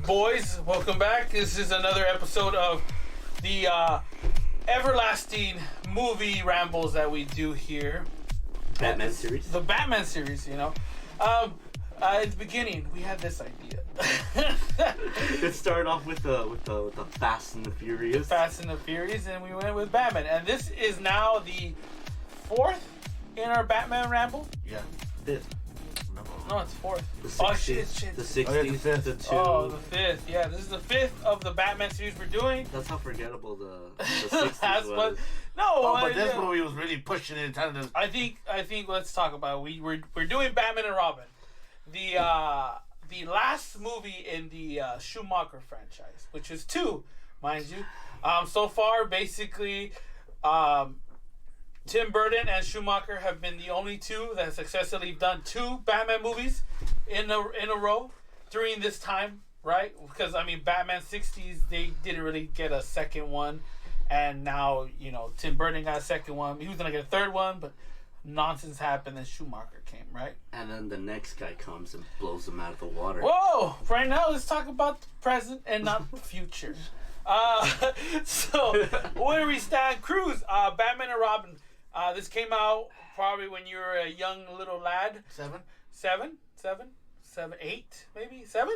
boys? Welcome back. This is another episode of the everlasting movie rambles that we do here. Batman series. The Batman series, you know. At the beginning, we had this idea. It started off with the Fast and the Furious. Fast and the Furious, and we went with Batman. And this is now the fourth in our Batman ramble. Yeah. Fifth. No, it's fourth. The 60th. Shit. The 60th. Oh, yeah, the fifth. The 2. Oh, the fifth. Yeah, this is the fifth of the Batman series we're doing. That's how forgettable the 60s That's was. what. No, Oh, but this movie was really pushing it. I think let's talk about it. We're doing Batman and Robin, the last movie in the Schumacher franchise, which is 2, mind you. So far, basically, Tim Burton and Schumacher have been the only 2 that successfully done 2 Batman movies in a row during this time, right? Because I mean, Batman 60s, they didn't really get a second one. And now, you know, Tim Burton got a second one. He was going to get a third one, but nonsense happened and Schumacher came, right? And then the next guy comes and blows him out of the water. Whoa! Right now, let's talk about the present and not the future. So, where do we stand? Cruise, Batman and Robin. This came out probably when you were a young little lad. 7? 8, maybe? 7?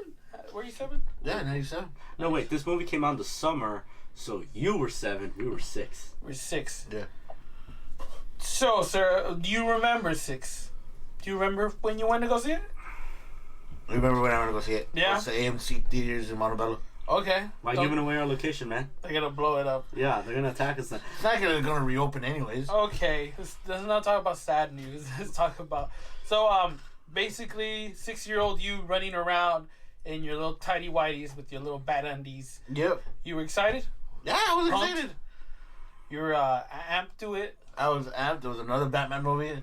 Were you 7? Yeah, 97. No, wait. This movie came out in the summer, so you were 7, we were 6. We're 6. Yeah. So, sir, do you remember 6? Do you remember when you went to go see it? I remember when I went to go see it. Yeah. It's the AMC theaters in Montebello. Okay. Why giving away our location, man? They're gonna blow it up. Yeah, they're gonna attack us then. It's not gonna reopen anyways. Okay, let's not talk about sad news. Let's talk about basically 6-year-old you running around in your little tidy whities with your little bat undies. Yep. You were excited? Yeah, I was Pumped? excited. You were amped to it. I was amped. There was another Batman movie.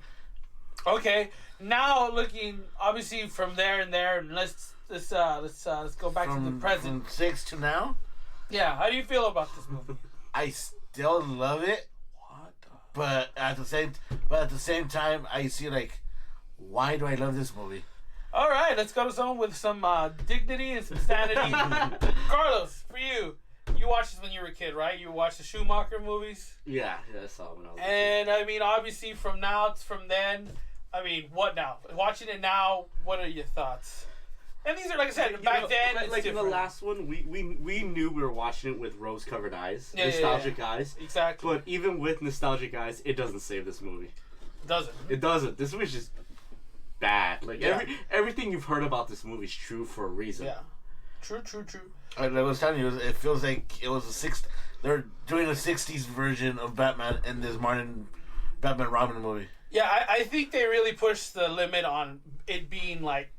Okay, now looking obviously from there and there, let's go back to the present. From 6 to now. Yeah, how do you feel about this movie? I still love it, What? but at the same time, I see like, why do I love this movie? All right, let's go to someone with some dignity and some sanity. Carlos, for you, you watched this when you were a kid, right? You watched the Schumacher movies. Yeah, I saw it when I was a kid. And I mean, obviously, from then, I mean, what now? Watching it now, what are your thoughts? And these are, like I said, back then, it's like in different. the last one, we knew we were watching it with rose-colored eyes, Yeah, nostalgic eyes. Exactly. But even with nostalgic eyes, it doesn't save this movie. Doesn't. It doesn't. This movie's just bad. Like everything you've heard about this movie is true for a reason. Yeah. True. I was telling you, it feels like it was they're doing a 60s version of Batman in this modern Batman Robin movie. Yeah, I think they really pushed the limit on it being like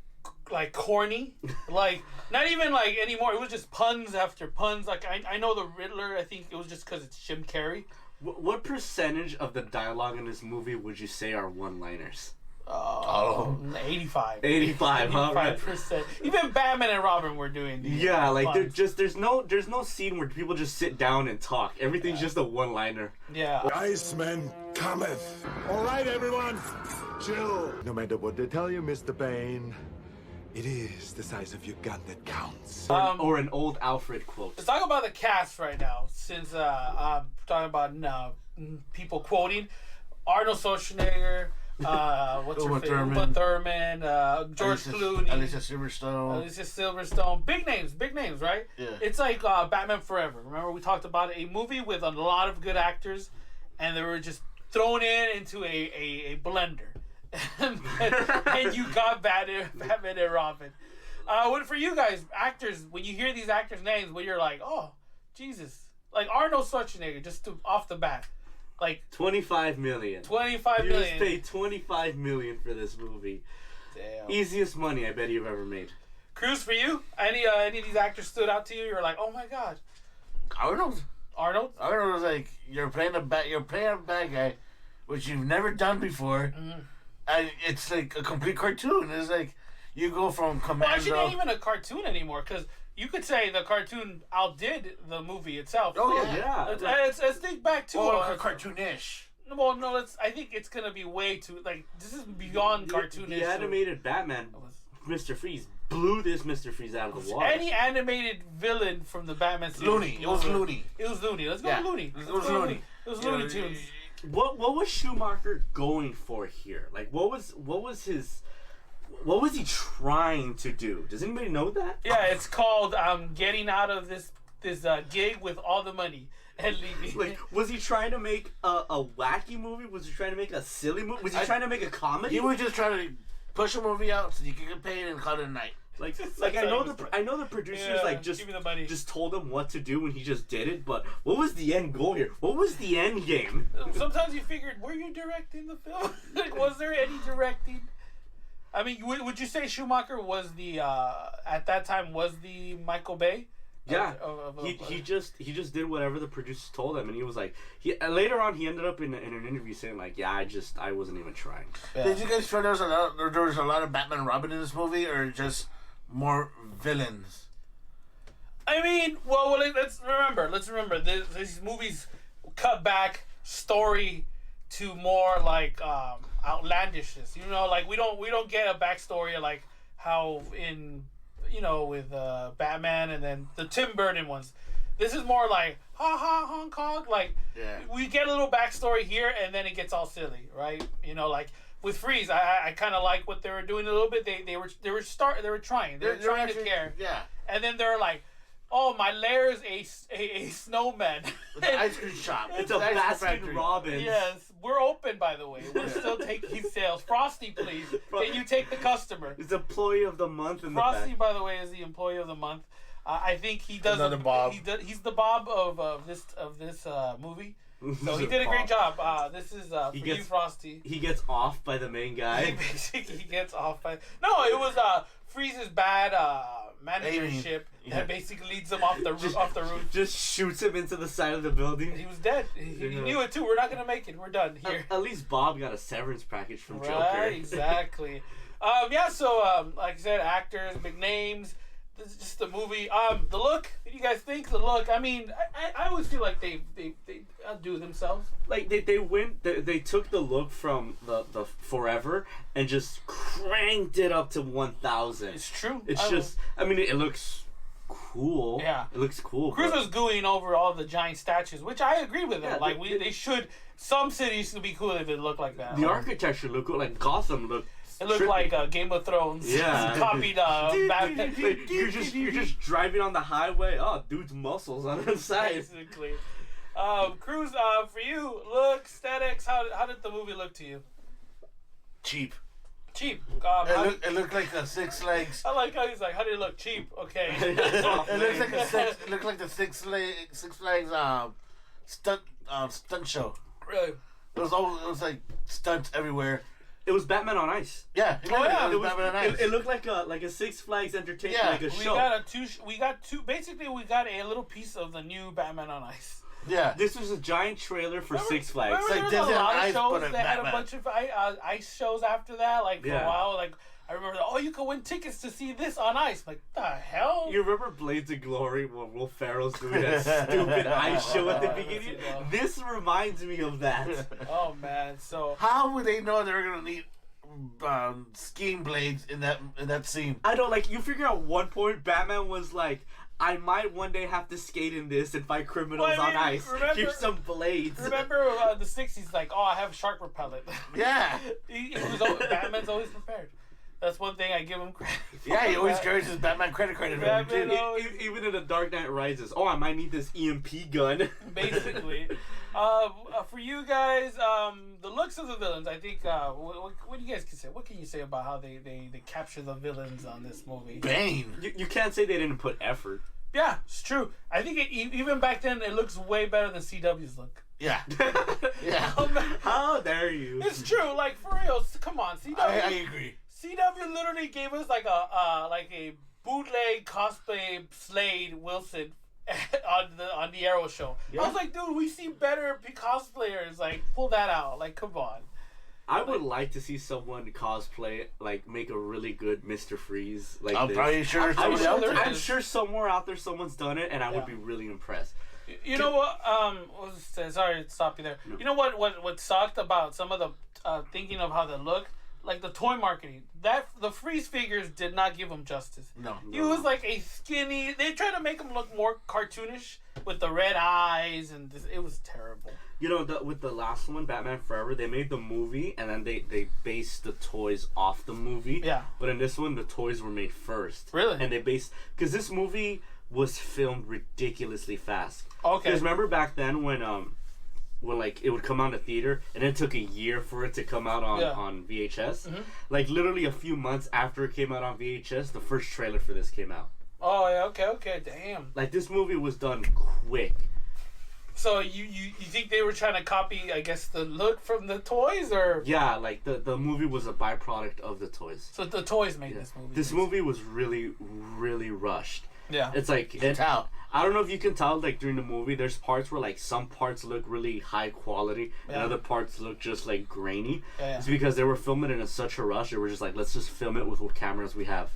corny, like not even like anymore. It was just puns after puns. Like I know the Riddler. I think it was just because it's Jim Carrey. What percentage of the dialogue in this movie would you say are one-liners? 85. 85, huh? 85%. Even Batman and Robin were doing these. Yeah, like puns. there's no scene where people just sit down and talk. Everything's just a one-liner. Yeah. Iceman cometh. All right, everyone, chill. No matter what they tell you, Mr. Bane, it is the size of your gun that counts. Or an old Alfred quote. Let's talk about the cast right now. Since I'm talking about people quoting Arnold Schwarzenegger. What's her favorite? Uma Thurman, George Clooney, Alicia Silverstone. Big names, right? Yeah. It's like Batman Forever. Remember we talked about a movie with a lot of good actors, and they were just thrown into a blender, and you got Batman and Robin. What for you guys, actors? When you hear these actors' names, when you're like, oh, Jesus, like Arnold Schwarzenegger, just off the bat. Like $25 million. $25 You million. just paid $25 million for this movie. Damn. Easiest money I bet you've ever made. Cruz, for you, any of these actors stood out to you? You're like, oh my god. Arnold was like, you're playing a bad guy, which you've never done before, and it's like a complete cartoon. It's like you go from Commando. Well, actually, not even a cartoon anymore, because you could say the cartoon outdid the movie itself. Oh yeah. Let's think back to cartoonish. Well, no, I think it's gonna be way too this is beyond cartoonish. The animated Batman Mr. Freeze blew this Mr. Freeze out of the water. Any animated villain from the Batman series. Looney. It was Looney. It was Looney. Let's go Looney. It was Looney. It was Looney Tunes. What was Schumacher going for here? Like, what was he trying to do? Does anybody know that? Yeah, it's called getting out of this gig with all the money and leaving. Like, was he trying to make a wacky movie? Was he trying to make a silly movie? Was he trying to make a comedy? He was just trying to push a movie out so you could get paid and call it a night. Like I know the producers just give me the money. just told him what to do and he just did it. But what was the end goal here? What was the end game? Sometimes you figured, were you directing the film? Like, was there any directing? I mean, would you say Schumacher was the at that time was the Michael Bay? Yeah, he just did whatever the producers told him, and he was like, later on he ended up in an interview saying like, yeah, I wasn't even trying. Yeah. Did you guys feel there was a lot of Batman and Robin in this movie, or just more villains? I mean, well, let's remember these movies cut back story to more like outlandishness. You know, like we don't get a backstory like how in with Batman and then the Tim Burton ones. This is more like Hong Kong. Like we get a little backstory here and then it gets all silly, right? You know, like with Freeze, I kind of like what they were doing a little bit. They were trying to care. Yeah. And then they're like, oh, my lair is a snowman. With an ice cream shop. It's a Baskin Robbins. Yes, we're open, by the way. We're still taking sales. Frosty, please. Can you take the customer? It's employee of the month in Frosty, the back. by the way, is the employee of the month. I think he does. Another Bob. He's the Bob of this movie. So he did a great job. This is for you, Frosty. He gets off by the main guy. He gets off by. No, it was Freeze's bad managership that basically leads him off the roof. Just shoots him into the side of the building. He was dead. He knew it too. We're not gonna make it. We're done here. At least Bob got a severance package from Joker. Right, exactly. So like I said, actors, big names. This is just the movie. The look. What do you guys think? The look. I mean, I always feel like they outdo themselves. Like they took the look from the Forever and just cranked it up to 1,000. It's true. I mean, it looks cool. Yeah, it looks cool. Cruz was gooing over all the giant statues, which I agree with him. Yeah, they should. Some cities would be cool if it looked like that. The architecture looked cool. Like Gotham looked. It looked like Game of Thrones. Yeah. Copied Batman. You're just driving on the highway. Oh, dude's muscles on the side. Basically. Cruz, for you, look, aesthetics, how did the movie look to you? Cheap. Cheap. It looked like the Six Flags. I like how he's like, how did it look? Cheap. Okay. It looked like the Six Flags stunt show. Really? It was like stunts everywhere. It was Batman on Ice. Yeah. It was Batman on Ice. It looked like a Six Flags entertainment, like a show. We got a little piece of the new Batman on Ice. Yeah. This was a giant trailer for Six Flags. Remember like there was a lot of Ice, shows but that had a Batman. bunch of ice shows after that, like for a while. Like I remember, you can win tickets to see this on ice. Like the hell? You remember Blades of Glory when Will Ferrell's doing that stupid ice show at the beginning? This reminds me of that. Oh man, so how would they know they were gonna need skiing blades in that scene? I don't like. You figure out one point Batman was like, I might one day have to skate in this and fight criminals on ice. Here's some blades. Remember the 60s, like, I have shark repellent. Yeah. Batman's always prepared. That's one thing I give him credit for. Yeah, he always carries his Batman credit card. Even in The Dark Knight Rises. Oh, I might need this EMP gun. Basically. For you guys, the looks of the villains, I think, what do you guys can say? What can you say about how they capture the villains on this movie? Bane. You can't say they didn't put effort. Yeah, it's true. I think even back then, it looks way better than CW's look. Yeah. Yeah. How dare you? It's true. Like, for real, come on. CW. I agree. CW literally gave us like a bootleg cosplay Slade Wilson on the Arrow show. Yeah. I was like, dude, we see better cosplayers. Like, pull that out. Like, come on. I would like to see someone cosplay, like, make a really good Mr. Freeze. Like, I'm probably sure I'm sure somewhere out there someone's done it, and I would be really impressed. You know what? Sorry to stop you there. No. You know what sucked about some of the thinking of how they look? like the toy marketing, that the Freeze figures did not give him justice. No. He was like a skinny. They tried to make him look more cartoonish with the red eyes, and it was terrible. You know, with the last one, Batman Forever, they made the movie, and then they based the toys off the movie. Yeah. But in this one, the toys were made first. Really? And they based... Because this movie was filmed ridiculously fast. Okay. Because remember back then when like it would come out in theater and it took a year for it to come out on VHS? Mm-hmm. Like literally a few months after it came out on VHS, the first trailer for this came out. Oh, yeah, okay, damn. Like this movie was done quick. So you think they were trying to copy, I guess, the look from the toys, or? Yeah, like the movie was a byproduct of the toys. So the toys made this movie. This movie was really, really rushed. Yeah. It's like... You can tell. I don't know if you can tell, like, during the movie, there's parts where, like, some parts look really high quality and other parts look just, like, grainy. Yeah. It's because they were filming it in such a rush, they were just like, let's just film it with what cameras we have.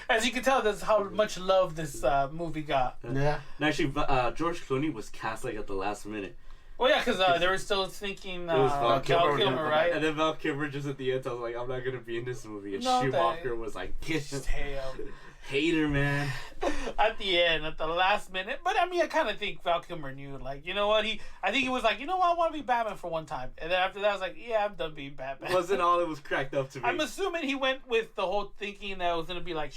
As you can tell, that's how much love this movie got. Yeah. And actually, George Clooney was cast, like, at the last minute. Well, yeah, because they were still thinking It was Val Kilmer, right? And then Val Kilmer just at the end, I was like, I'm not going to be in this movie. And No, Schumacher was like, Hell. hater, man. At the end, at the last minute. But I mean, I kind of think Val Kilmer knew, like, you know what? I think he was like, you know what? I want to be Batman for one time. And then after that, I was like, yeah, I'm done being Batman. Wasn't all it was cracked up to me. I'm assuming he went with the whole thinking that it was gonna be like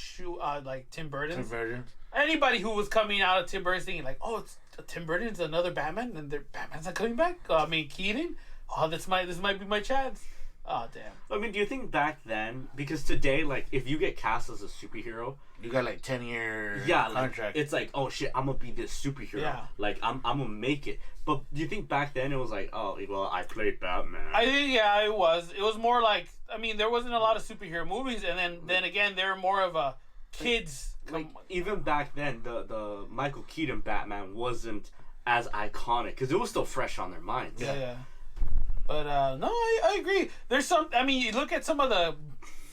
Tim Burton's. Tim Burton. Anybody who was coming out of Tim Burton's thinking like, oh, it's Tim Burton's another Batman, and Batman's not coming back. I mean, Keaton. Oh, this might be my chance. Oh, damn. I mean, do you think back then, because today, like, if you get cast as a superhero, you got like 10-year contract. contract. It's like, oh shit, I'm gonna be this superhero. Yeah. Like, I'm gonna make it. But do you think back then it was like, oh, well, I played Batman? I think it was. It was more like, I mean, there wasn't a lot of superhero movies, and then again, they were more of a kids. Like, even back then, the Michael Keaton Batman wasn't as iconic because it was still fresh on their minds. Yeah. But no, I agree. There's some. I mean, you look at some of the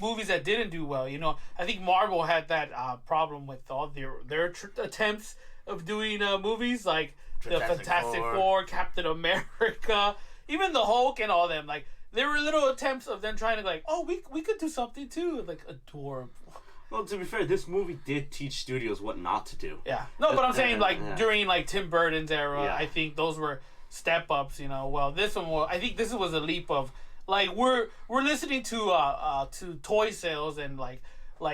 movies that didn't do well. You know, I think Marvel had that problem with all their attempts of doing movies like the Fantastic Four, Captain America, even the Hulk, and all them. Like there were little attempts of them trying to like, oh, we could do something too, like adorable. Well, to be fair, this movie did teach studios what not to do. Yeah. No, but I'm saying like during like Tim Burton's era, I think those were step ups. You know, well, this one was. I think this was a leap of like we're listening to toy sales and like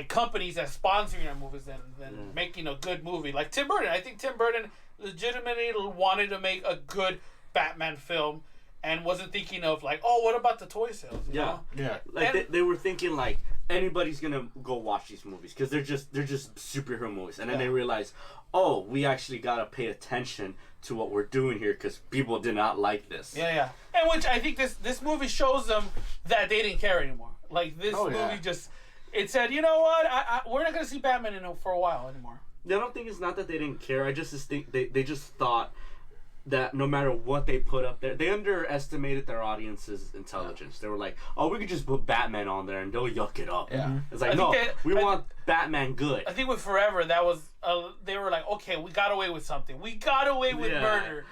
companies that sponsoring our movies and making a good movie. Like Tim Burton, I think Tim Burton legitimately wanted to make a good Batman film and wasn't thinking of like, oh, what about the toy sales? You know? Yeah. Like they were thinking like anybody's gonna go watch these movies because they're just superhero movies, and then they realize, oh, we actually gotta pay attention to what we're doing here because people did not like this. Yeah. And which I think this movie shows them that they didn't care anymore. Like this movie just, it said, you know what, we're not gonna see Batman for a while anymore. I don't think it's not that they didn't care. I just think they just thought that no matter what they put up there, they underestimated their audience's intelligence. They were like, oh, we could just put Batman on there and they'll yuck it up. Yeah. It's like, we want Batman good. I think with Forever, that was, they were like, okay, we got away with something. We got away with murder.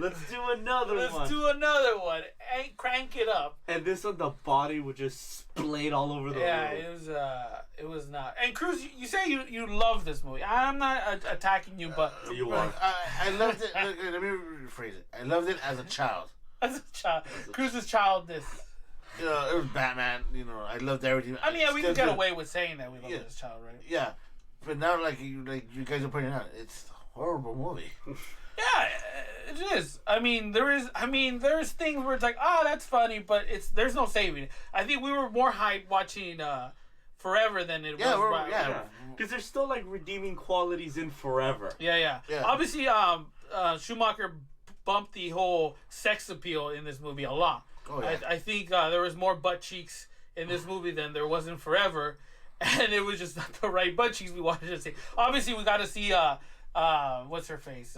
Let's do another one. Let's do another one. And crank it up. And this one, the body would just splayed all over the room. Yeah, it was not. And Cruz, you say you love this movie. I'm not attacking you, but you are. I loved it. Let me rephrase it. I loved it as a child. As a child, Cruz's childness. You know, it was Batman. You know, I loved everything. I mean, we can get away with saying that we love it as a child, right? Yeah, but now, like you guys are pointing out, it's a horrible movie. Yeah, it is. I mean, there's things where it's like, oh, that's funny, but there's no saving it. I think we were more hyped watching Forever than it was. Yeah, because there's still like redeeming qualities in Forever. Yeah. Obviously, Schumacher bumped the whole sex appeal in this movie a lot. Oh, yeah. I think there was more butt cheeks in this movie than there was in Forever, and it was just not the right butt cheeks we wanted to see. Obviously, we got to see what's her face?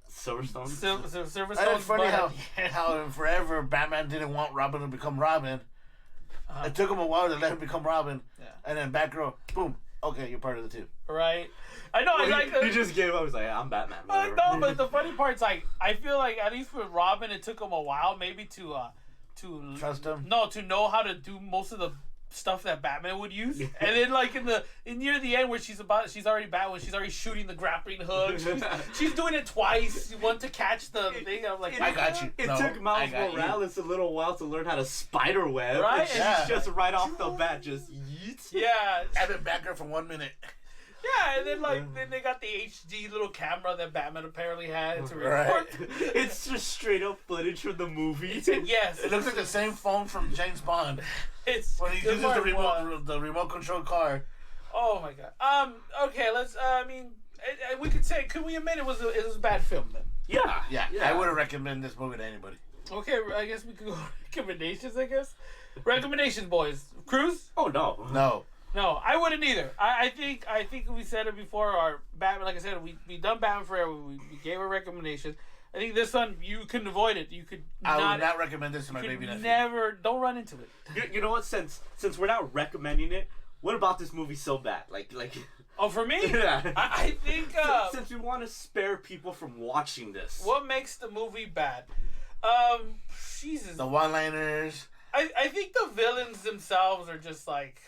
Silverstone. Silverstone. It's funny how in Forever Batman didn't want Robin to become Robin. It took him a while to let him become Robin, and then Batgirl, boom. Okay, you're part of the team. Right. I know. Well, he just gave up. He was like, I'm Batman. I know, but the funny part's like, I feel like at least with Robin, it took him a while maybe to trust him. No, to know how to do most of the stuff that Batman would use, and then like in near the end where she's already Batman, she's already shooting the grappling hook. She's doing it twice. One to catch the thing. I'm like, I got you. It No, took Miles I got Morales a little while to learn how to spider web. Right? And she's Yeah. just right off the bat, just yeets. Yeah, I've been back there for 1 minute. yeah, and then they got the HD little camera that Batman apparently had to record. Right. It's just straight up footage from the movie. Yes, It looks like the same phone from James Bond it's when he good uses the Lord, remote control car. Oh my god. Okay, let's. I mean, we could say, could we admit it was a bad film then? Yeah. Yeah, I wouldn't recommend this movie to anybody. Okay, I guess we could go recommendations. I guess recommendations, boys. Cruise? Oh no. No. No, I wouldn't either. I think we said it before. Our Batman, like I said, we done Batman Forever. We gave a recommendation. I think this one you couldn't avoid it. You could I not. would not recommend this to my you baby could nephew. never. Don't run into it. You know what? Since we're not recommending it, what about this movie so bad? Like. Oh, for me, Yeah. I think Since we want to spare people from watching this. what makes the movie bad. Jesus. The one-liners, I think the villains themselves are just like,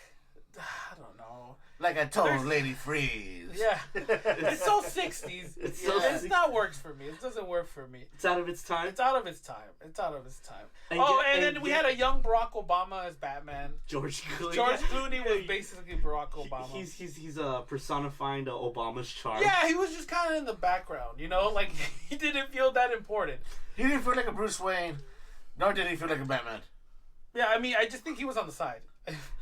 I don't know. like I told There's- Lady Freeze. Yeah, it's so 60s. It's so It's not works for me. It doesn't work for me. It's out of its time. It's out of its time. It's out of its time. And And yet- then we had a young Barack Obama as Batman. George Clooney. George Clooney was basically Barack Obama. He's personifying Obama's charm. Yeah, he was just kind of in the background, you know, like he didn't feel that important. He didn't feel like a Bruce Wayne, nor did he feel like a Batman. Yeah, I mean, I just think he was on the side.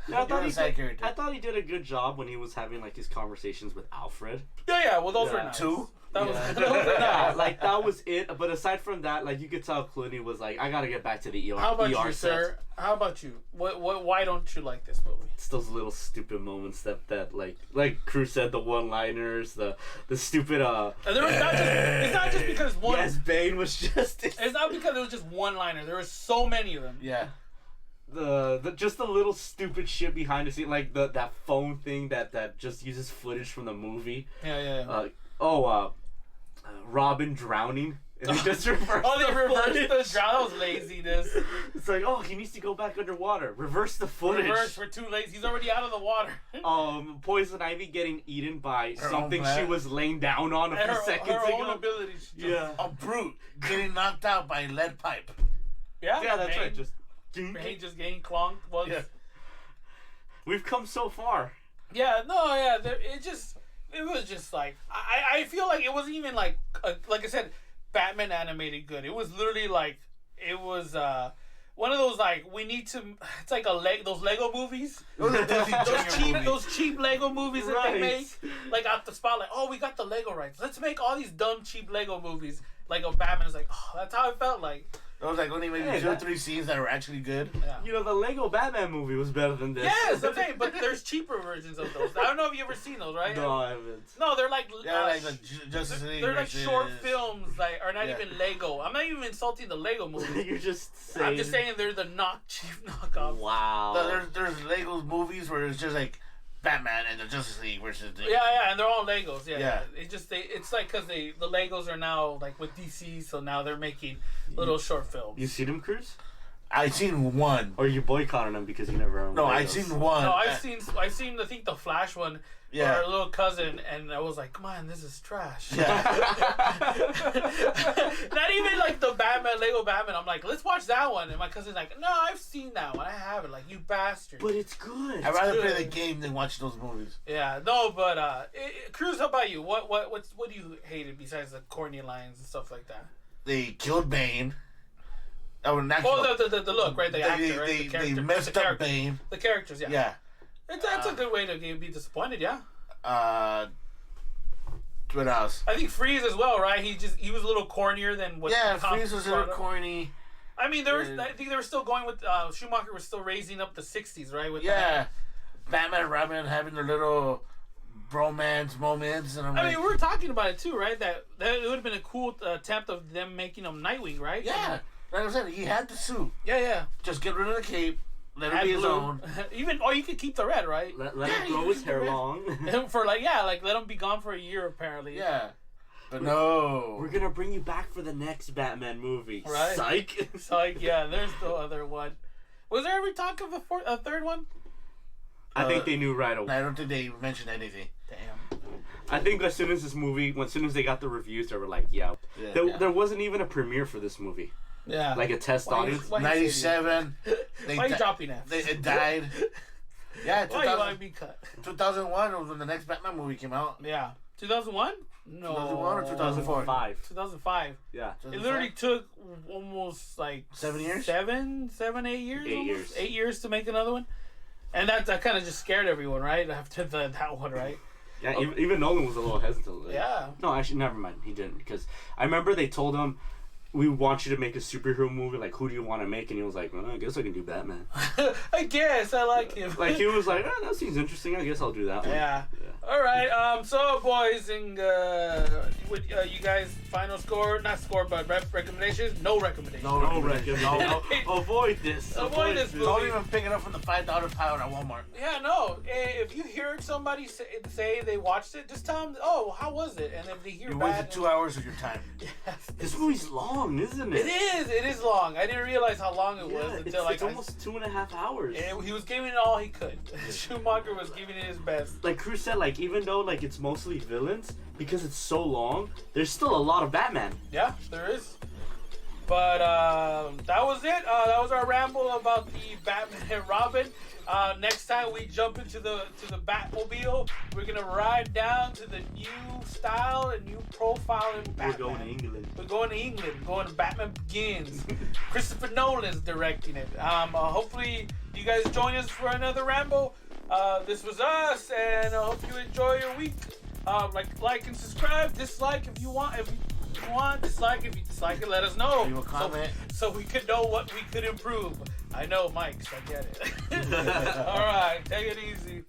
I thought, a side character. I thought he did a good job when he was having like his conversations with Alfred. Yeah, well, those were Yeah. nice. Two? That was, Yeah. those were Yeah, nice. like that was it. But aside from that, like you could tell Clooney was like, I gotta get back to the ER. How about ER you, set. sir? How about you? Why don't you like this movie? It's those little stupid moments that like Cruz said, the one-liners, the stupid And there was not just, it's not just because one. Yes, Bane was just It's not because it was just one liner. There were so many of them. Yeah. the just the little stupid shit behind the scene, like that phone thing that just uses footage from the movie. Yeah. Robin drowning. And he just reversed Oh, they the reversed footage. the drown. That was laziness. It's like, oh, he needs to go back underwater. Reverse the footage. Reverse for too lazy. He's already out of the water. Poison Ivy getting eaten by Her something own she plant. was laying down on a And few seconds her ago. own abilities. Yeah. A brute getting knocked out by a lead pipe. Yeah, Yeah, that's right. Just Bane just getting clonked. Was, Yeah. we've come so far. Yeah, no, yeah. It was just like I feel like it wasn't even like I said, Batman animated good. It was literally like it was one of those like we need to. It's like those Lego movies. Those are Disney Junior movies. Those cheap Lego movies that they Right. make, like out the spotlight. Oh, we got the Lego rights. Let's make all these dumb cheap Lego movies. Like a Batman is like, oh, that's how it felt like. There was like only maybe Hey, 2 or that- 3 scenes that were actually good. Yeah. You know, the Lego Batman movie was better than this. Yes, I'm saying, but there's cheaper versions of those. I don't know if you ever seen those, right? No, I haven't. No, they're like Yeah, like the Justice League. they're like versus- short films, like are not Yeah. even Lego. I'm not even insulting the Lego movies. You're just saying. I'm just saying they're the cheap knockoffs. Wow. There's Lego movies where it's just like Batman and the Justice League versus the Yeah, and they're all Legos. Yeah. Yeah. It's like because the Legos are now like with DC, so now they're making little short films. You see them, Cruz? I seen one. Or you boycotting them because you never owned No, I Legos? seen one. No, I've seen I think the Flash one. Yeah. Our little cousin, and I was like, come on, this is trash. Yeah. Not even like the Lego Batman. I'm like, let's watch that one. And my cousin's like, no, I've seen that one. I haven't. Like, you bastard. But it's good. I'd rather play the good. game than watch those movies. Yeah, no, but Cruz, how about you? What do you hated besides the corny lines and stuff like that? They killed Bane. Oh, not Oh, killed. the look, right? The actor, right? The They character. messed the up character. Bane. The characters, yeah. Yeah. That's a good way to be disappointed, yeah. What else? I think Freeze as well, right? He was a little cornier than what. Yeah, the comics Freeze was a little brought up. corny. I mean, I think they were still going with Schumacher was still raising up the '60s, right? With Yeah. Batman and Robin having their little bromance moments, and I'm I like, mean, we were talking about it too, right? That it would have been a cool attempt of them making him Nightwing, right? yeah. Like I said, he had the suit. Yeah. Just get rid of the cape. Let him Add be his blue. own. Even you could keep the red, right? Let Yeah, him you grow can his hair do it. long. For like let him be gone for a year apparently. Yeah. But no. We're gonna bring you back for the next Batman movie. Right. Psych. Psych, yeah, there's the other one. Was there ever talk of a third one? I think they knew right away. I don't think they mentioned anything. Damn. I think as soon as they got the reviews, they were like, yeah. There wasn't even a premiere for this movie. Yeah. Like a test audience. 97. Why are you dropping that? It died. Yeah, Why you want to be cut? 2001 was when the next Batman movie came out. Yeah. 2001? No. 2001 or 2004? 2005. Yeah. It literally took almost like 7 years? 8 years? 8 years. 8 years to make another one. And that kind of just scared everyone, right? After that one, right? Yeah, even Nolan was a little hesitant. Yeah. No, actually, never mind. He didn't. Because I remember they told him, we want you to make a superhero movie. Like, who do you want to make? And he was like, well, I guess I can do Batman. I guess. I like him. Like, he was like, that seems interesting. I guess I'll do that one. Yeah. All right. So, boys, and you guys, final score, not score, but recommendations? No recommendations. No record. No. Avoid this. Avoid this movie. Don't even pick it up from the $5 pile at Walmart. Yeah, no. If you hear somebody say they watched it, just tell them, oh, how was it? And if they hear You bad... wasted 2 hours of your time. Yes. This movie's long, isn't it? It is long. I didn't realize how long it was until it's almost 2.5 hours. He was giving it all he could. Schumacher was giving it his best. Like Cruz said, like even though like it's mostly villains, because it's so long, there's still a lot of Batman. Yeah, there is. But that was it. That was our ramble about the Batman and Robin. Next time we jump into the Batmobile, we're gonna ride down to the new style and new profile in Batman. We're going to England. We're going to England. We're going to Batman Begins. Christopher Nolan's directing it. Hopefully you guys join us for another ramble. This was us, and I hope you enjoy your week. Like and subscribe. Dislike if you want. If you want, dislike if you dislike it. Let us know. Leave a comment. So we could know what we could improve. I know, Mike, so I get it. All right, take it easy.